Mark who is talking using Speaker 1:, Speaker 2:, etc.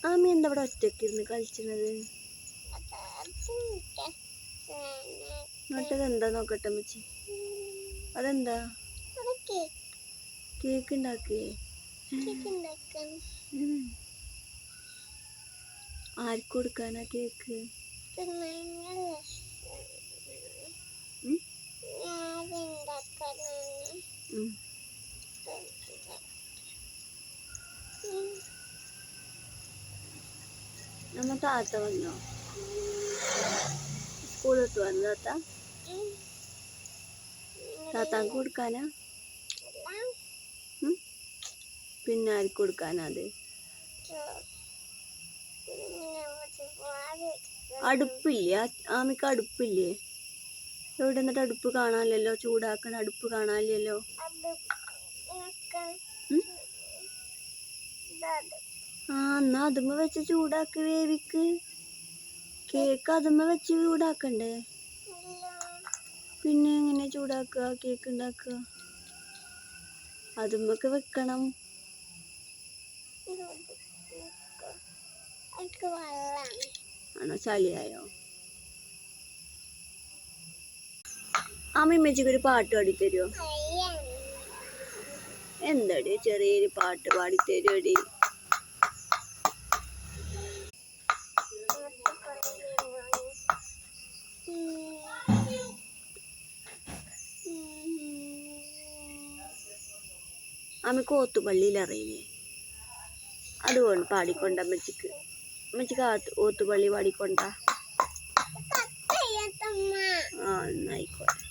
Speaker 1: ആമി എന്താ ഇവിടെ ഒറ്റയ്ക്ക് ഇരുന്ന് കളിച്ചത്? എന്നിട്ട് എന്താ നോക്കട്ടെ അമ്മച്ചി. അതെന്താ കേക്ക് ഉണ്ടാക്കിയേ? ആർക്ക് കൊടുക്കാനാ കേക്ക്? നമ്മ താത്ത വന്നോ? സ്കൂൾ വിട്ട് വന്നു താത്ത? താത്താക്ക് കൊടുക്കാനാ? പിന്നെ ആർക്ക് കൊടുക്കാനാ അത്? അടുപ്പില്ലേ ആമിക്ക്? അടുപ്പില്ലേ? എവിടെ? എന്നിട്ട് അടുപ്പ് കാണാനില്ലല്ലോ. ചൂടാക്കണ അടുപ്പ് കാണാനില്ലല്ലോ. എന്നാ അതുമ്മ വെച്ച് ചൂടാക്കി വേവിക്ക്. കേക്ക് അതുമ്മ വെച്ച് ചൂടാക്കണ്ടേ? പിന്നെ എങ്ങനെ ചൂടാക്കുക കേക്ക് ഉണ്ടാക്കുക? അതുമ്മക്ക് വെക്കണം. ആണോ? ചളിയായോ? അമ്മച്ചിക്ക് ഒരു പാട്ട് പാടിത്തരുമോ? എന്താടി ചെറിയൊരു പാട്ട് പാടിത്തരുമോടി? അമ്മക്ക് ഓത്തുപള്ളിയിൽ അറിയില്ലേ? അതുകൊണ്ട് പാടിക്കൊണ്ട അമ്മച്ചിക്ക്. അമ്മച്ചിക്ക് ഓത്തുപള്ളി പാടിക്കൊണ്ട. എന്നായിക്കോട്ടെ.